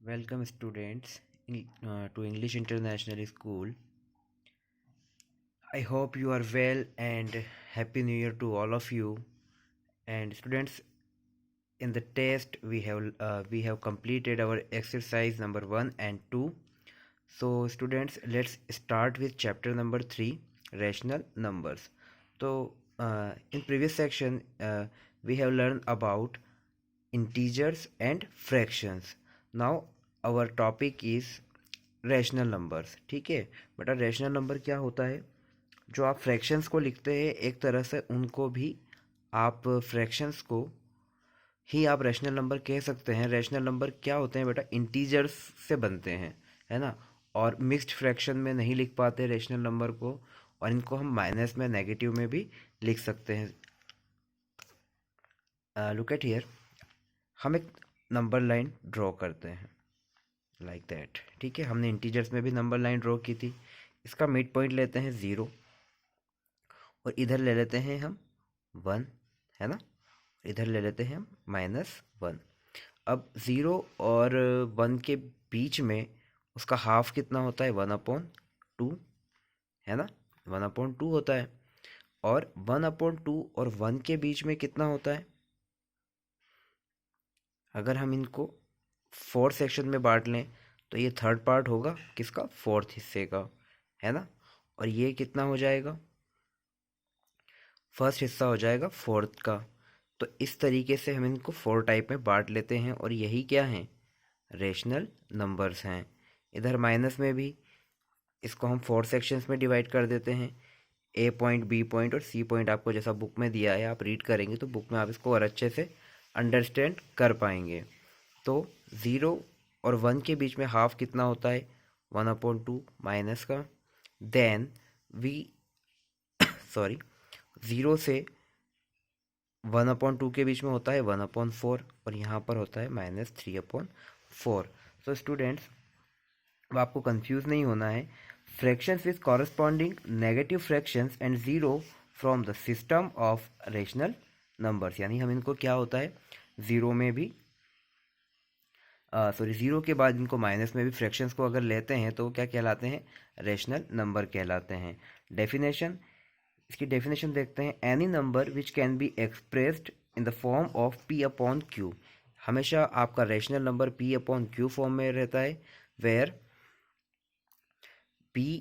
Welcome students to English International School. I hope you are well and happy new year to all of you. And students, in the test we have completed our exercise number 1 and 2. So students, let's start with chapter number 3, rational numbers. So in previous section we have learned about integers and fractions. Now our topic is rational numbers. ठीक है बेटा, rational number क्या होता है? जो आप fractions को लिखते हैं एक तरह से उनको भी आप फ्रैक्शंस को ही आप रैशनल नंबर कह सकते हैं. रैशनल नंबर क्या होते हैं बेटा? इंटीजर्स से बनते हैं, है ना. और मिक्स्ड फ्रैक्शन में नहीं लिख पाते रैशनल नंबर को, और इनको हम माइनस में, नेगेटिव में भी लिख सकते हैं. लुक एट हियर, हम एक नंबर लाइन ड्रॉ करते हैं लाइक दैट. ठीक है, हमने इंटीजर्स में भी नंबर लाइन ड्रॉ की थी. इसका मिड पॉइंट लेते हैं 0 और इधर ले लेते हैं हम 1, है ना. इधर ले लेते हैं हम -1. अब 0 और 1 के बीच में उसका हाफ कितना होता है? 1/2, है ना. 1/2 होता है. और 1/2 और 1 के बीच में कितना होता है? अगर हम इनको 4 सेक्शन में बांट लें तो ये थर्ड पार्ट होगा किसका? फोर्थ हिस्से का, है ना. और ये कितना हो जाएगा? फर्स्ट हिस्सा हो जाएगा फोर्थ का. तो इस तरीके से हम इनको 4 टाइप में बांट लेते हैं और यही क्या हैं? रेशनल नंबर्स हैं. इधर माइनस में भी इसको हम 4 सेक्शंस में डिवाइड कर देते हैं. ए पॉइंट, बी पॉइंट और सी पॉइंट आपको जैसा बुक में दिया है, आप रीड करेंगे तो बुक में आप इसको और अच्छे से अंडरस्टैंड कर पाएंगे. तो 0 और 1 के बीच में हाफ कितना होता है? 1/2 माइनस का. देन वी सॉरी 0 से 1/2 के बीच में होता है 1/4 और यहाँ पर होता है -3/4. सो स्टूडेंट्स, अब आपको कंफ्यूज नहीं होना है. Fractions with corresponding negative fractions and 0 from the system of rational numbers. यानी हम इनको क्या होता है, 0 में भी 0 के बाद इनको माइनस में भी फ्रैक्शंस को अगर लेते हैं तो क्या कहलाते हैं? रेशनल नंबर कहलाते हैं. डेफिनेशन, इसकी डेफिनेशन देखते हैं. Any number which can be expressed in the form of P/Q. हमेशा आपका रेशनल नंबर P/Q फॉर्म में रहता है. Where P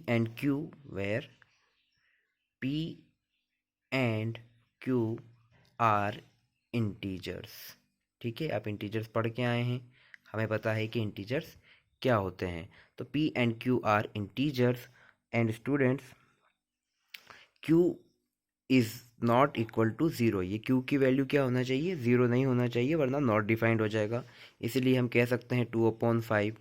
and Q are integers. ठीक है, आप इंटीजर्स पढ़ के आए हैं, हमें पता है कि इंटीजर्स क्या होते हैं. तो P and Q are integers. And students, Q is not equal to 0. ये Q की वैल्यू क्या होना चाहिए? 0 नहीं होना चाहिए, वरना नॉट डिफाइंड हो जाएगा. इसीलिए हम कह सकते हैं 2/5.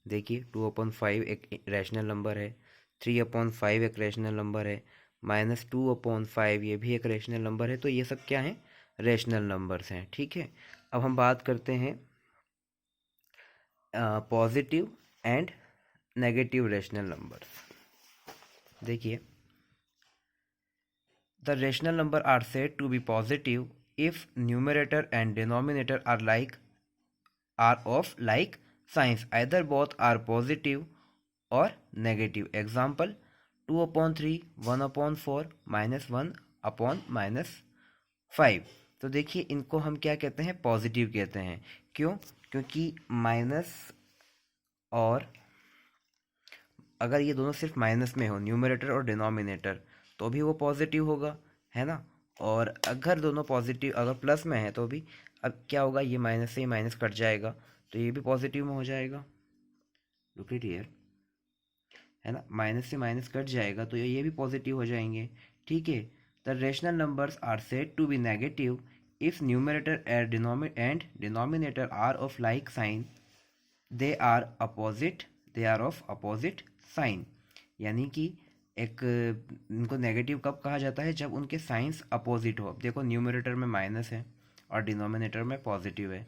देखिए 2/5 एक रैशनल नंबर है, 3/5 एक रैशनल नंबर है, -2/5 ये भी एक रैशनल नंबर है. तो ये सब क्या हैं? रैशनल नंबर्स हैं. ठीक है, अब हम बात करते हैं positive and negative rational numbers. देखिए, the rational number are said to be positive if numerator and denominator are of like signs. Either both are positive or negative. Example, 2/3, 1/4, -1/-5. तो देखिए, इनको हम क्या कहते हैं? पॉजिटिव कहते हैं. क्यों? क्योंकि माइनस, और अगर ये दोनों सिर्फ माइनस में हो, न्यूमरेटर और डिनोमिनेटर, तो भी वो पॉजिटिव होगा, है ना. और अगर दोनों पॉजिटिव, अगर प्लस में है तो भी, अब क्या होगा, ये माइनस से माइनस कट जाएगा तो ये भी पॉजिटिव में हो जाएगा. लुक एट हियर, है ना. माइनस से माइनस कट जाएगा तो ये भी पॉजिटिव हो जाएंगे. ठीक है. The rational numbers are said to be negative if numerator and denominator are of like sign. They are of opposite sign. यानी कि एक, इनको नेगेटिव कब कहा जाता है? जब उनके साइंस अपोजिट हो. अब देखो, न्यूमरेटर में माइनस है और डिनोमिनेटर में पॉजिटिव है.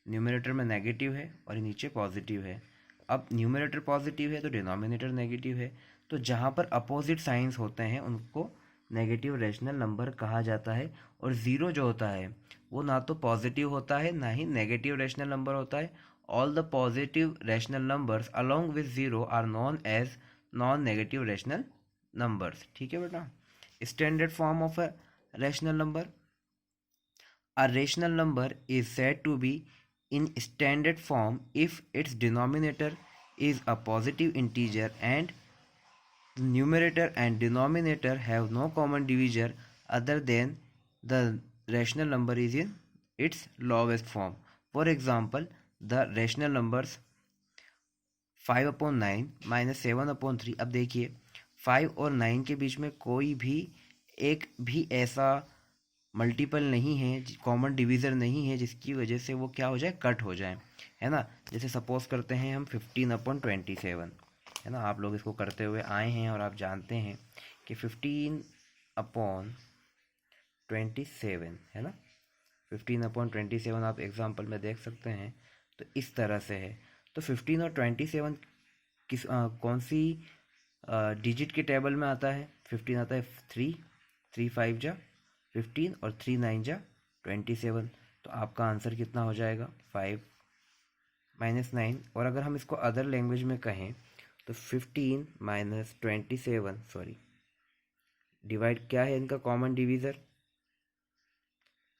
न्यूमरेटर में नेगेटिव है और नीचे पॉजिटिव है. अब न्यूमरेटर पॉजिटिव है तो डिनोमिनेटर नेगेटिव है. तो जहाँ पर अपोजिट साइंस होते हैं उनको नेगेटिव रैशनल नंबर कहा जाता है. और ज़ीरो जो होता है वो ना तो पॉजिटिव होता है ना ही नेगेटिव रैशनल नंबर होता है, all the positive rational numbers along with zero are known as non negative rational numbers. ठीक है बेटा। Standard form of a rational number, a rational number is said to be in standard form if its denominator is a positive integer and numerator and denominator have no common divisor other than the rational number is in its lowest form. For example, the rational numbers 5/9 -7/3। अब देखिए 5 और 9 के बीच में कोई भी एक भी ऐसा मल्टीपल नहीं है, कॉमन डिवीज़र नहीं है जिसकी वजह से वो क्या हो जाए, कट हो जाए, है ना। जैसे सपोज करते हैं हम 15/27, है ना। आप लोग इसको करते हुए आए हैं और आप जानते हैं कि 15/27 है ना। 15/27 आप एग्जाम्पल में देख सकते हैं। तो इस तरह से है। तो 15 और 27 कौन सी डिजिट के टेबल में आता है? 15 आता है 3 5 जा 15 और 3 9 जा 27। तो आपका आंसर कितना हो जाएगा? 5 -9। और अगर हम इसको अदर लैंग्वेज में कहें तो 15 -27 सॉरी डिवाइड क्या है इनका कॉमन डिवीज़र?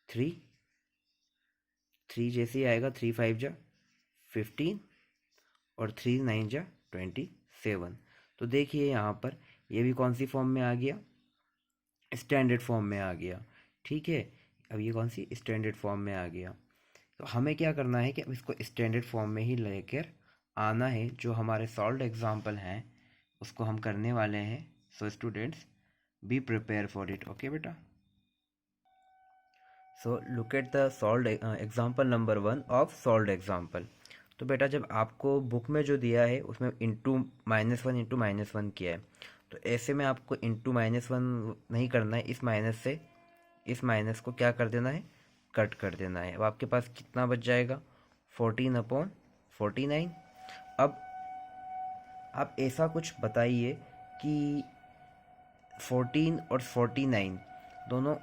3 जैसे ही आएगा 3 5 जा 15 और 3 9 जा 27। तो देखिए यहाँ पर ये भी कौन सी फॉर्म में आ गया? स्टैंडर्ड फॉर्म में आ गया। ठीक है। अब ये कौन सी स्टैंडर्ड फॉर्म में आ गया। तो हमें क्या करना है कि अब इसको स्टैंडर्ड फॉर्म में ही लेकर आना है। जो हमारे सॉल्व्ड एग्जाम्पल हैं उसको हम करने वाले हैं। So students be prepare for it. Okay बेटा। So look at the solved example number 1 of solved example. तो बेटा जब आपको बुक में जो दिया है उसमें इंटू -1 इंटू -1 किया है, तो ऐसे में आपको इंटू -1 नहीं करना है। इस माइनस से इस माइनस को क्या कर देना है? कट कर देना है। अब आपके पास कितना बच जाएगा? 14/49। अब आप ऐसा कुछ बताइए कि 14 और 49 दोनों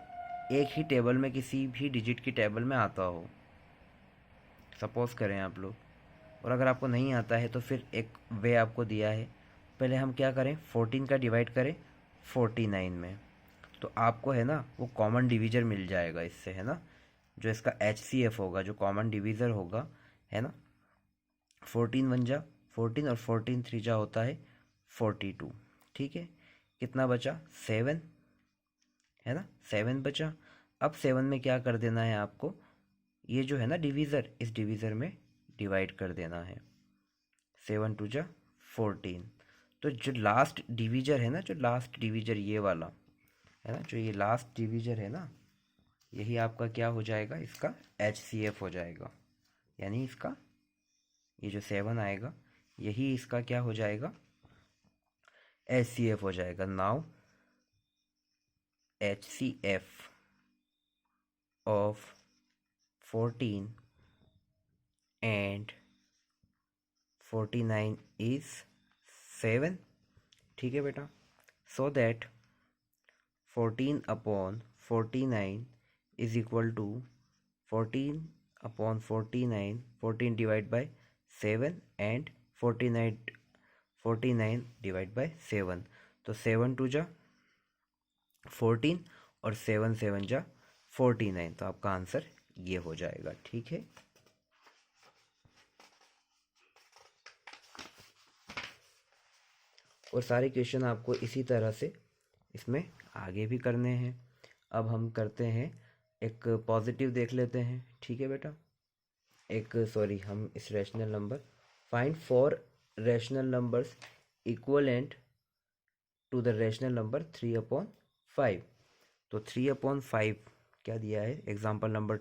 एक ही टेबल में किसी भी डिजिट की टेबल में आता हो, सपोज करें आप लोग। और अगर आपको नहीं आता है तो फिर एक वे आपको दिया है। पहले हम क्या करें? 14 का डिवाइड करें 49 में, तो आपको है ना वो कॉमन डिवीज़र मिल जाएगा इससे, है ना। जो इसका HCF होगा, जो कॉमन डिवीज़र होगा, है ना। 14 1 जा 14 और 14 3 जा होता है 42। ठीक है। कितना बचा? 7, है ना। 7 बचा। अब 7 में क्या कर देना है आपको? ये जो है ना डिवीज़र, इस डिवीज़र में डिवाइड कर देना है। 7 2 जा 14। तो जो लास्ट डिवीज़र है ना, जो लास्ट डिवीज़र ये वाला है ना, जो ये लास्ट डिवीज़र है ना, यही आपका क्या हो जाएगा? इसका HCF हो जाएगा। यानी इसका ये जो 7 आएगा यही इसका क्या हो जाएगा? HCF हो जाएगा। Now HCF of 14 and 49 is 7। ठीक है बेटा। So that 14/49 is equal to 14/49 14 divided by 7 and 49 divided by 7। तो 7 2 जा 14 और 7 7 जा 49। तो आपका आंसर ये हो जाएगा। ठीक है। और सारे क्वेश्चन आपको इसी तरह से इसमें आगे भी करने हैं। अब हम करते हैं एक पॉजिटिव देख लेते हैं। ठीक है बेटा। हम इस rational number find 4 rational numbers equivalent to the rational number 3/5। तो 3/5 क्या दिया है? एग्जाम्पल नंबर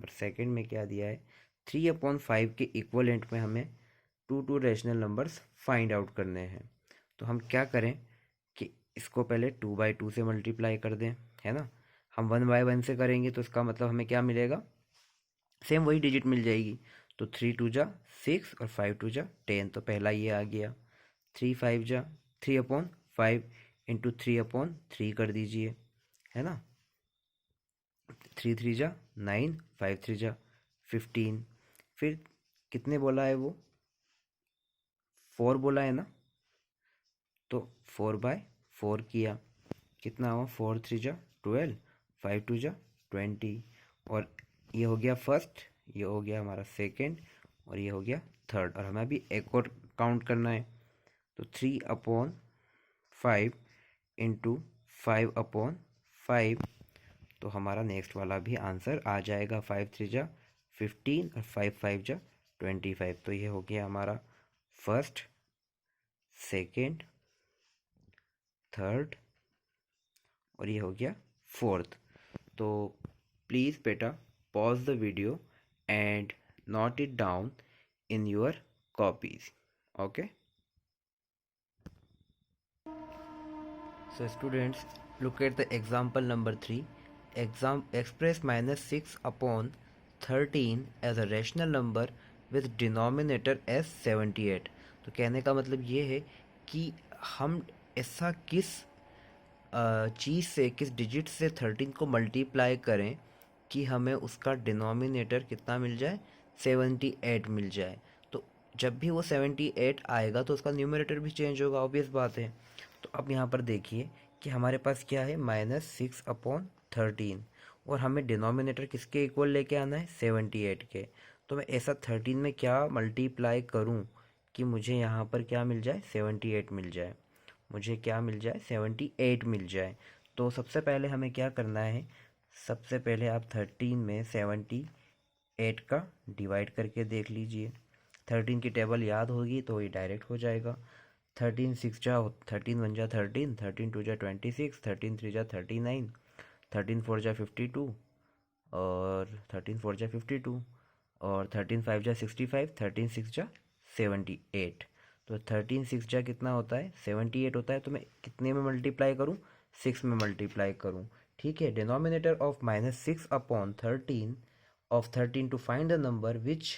सेकंड में क्या दिया है? 3/5 के इक्वलेंट में हमें 2 रैशनल नंबर्स फाइंड आउट करने हैं। तो हम क्या करें कि इसको पहले 2/2 से मल्टीप्लाई कर दें, है ना। हम 1/1 से करेंगे तो इसका मतलब हमें क्या मिलेगा? सेम वही डिजिट मिल जाएगी। तो 3 2 जा 6 और 5 2 जा 10। तो पहला ये आ गया। 3 5 जा 3/5 इंटू 3/3 कर दीजिए, है ना। 3 3 जा 9 5 3 जा 15, फिर कितने बोला है वो, 4 बोला है ना, तो 4/4 किया, कितना हुआ, 4 3 जा 12, 5 2 जा 20, और ये हो गया फर्स्ट, ये हो गया हमारा सेकंड, और ये हो गया थर्ड, और हमें अभी एक और काउंट करना है, तो 3/5 इंटू 5/5, तो हमारा नेक्स्ट वाला भी आंसर आ जाएगा, 5 3 जा 15 और 5 5 जा 25, तो ये हो गया हमारा फर्स्ट, सेकंड, थर्ड, और ये हो गया फोर्थ। तो प्लीज़ बेटा pause the video and note it down in your copies. Okay, so students, look at the example number 3. Express -6/13 as a rational number with denominator as 78. तो कहने का मतलब ये है कि हम ऐसा किस चीज़ से, किस डिजिट से 13 को मल्टीप्लाई करें कि हमें उसका डिनोमिनेटर कितना मिल जाए, 78 मिल जाए। तो जब भी वो 78 आएगा तो उसका न्यूमरेटर भी चेंज होगा, ऑब्वियस बात है। तो अब यहाँ पर देखिए कि हमारे पास क्या है, -6/13, और हमें डिनोमिनेटर किसके इक्वल लेके आना है, 78 के। तो मैं ऐसा 13 में क्या मल्टीप्लाई करूँ कि मुझे यहाँ पर क्या मिल जाए, 78 मिल जाए, मुझे क्या मिल जाए, 78 मिल जाए। तो सबसे पहले हमें क्या करना है, सबसे पहले आप 13 में 78 का डिवाइड करके देख लीजिए। 13 की टेबल याद होगी तो ये डायरेक्ट हो जाएगा। 13 6 जा 13 1 जा 13, 13 2 जा 26, 13 3 जा 39, 13 4 जा 52, और 13 4 जा 52, और 13 5 जा 65, 13 6 जा 78। तो 13 6 जा कितना होता है, 78 होता है। तो मैं कितने में मल्टीप्लाई करूँ, 6 में मल्टीप्लाई करूँ। ठीक है, denominator of -6/13 of 13 to find the number which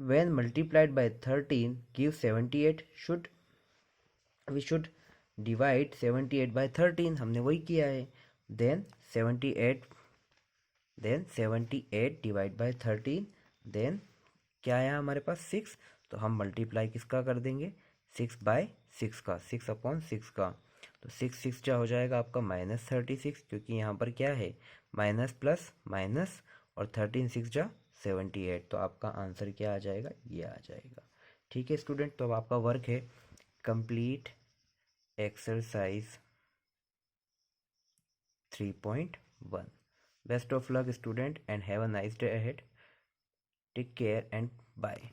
when multiplied by 13 gives 78, we should divide 78 by 13, हमने वही किया है। then 78 डिवाइड बाय 13, देन क्या आया हमारे पास, 6, तो हम मल्टीप्लाई किसका कर देंगे, 6/6 का, 6/6 का। तो 6 6 क्या हो जाएगा आपका, -36, क्योंकि यहाँ पर क्या है, माइनस प्लस माइनस, और 13 6 जा 78, तो आपका आंसर क्या आ जाएगा, ये आ जाएगा। ठीक है स्टूडेंट, तो अब आपका वर्क है complete exercise 3.1. Best of luck student and have a nice day ahead. Take care and bye.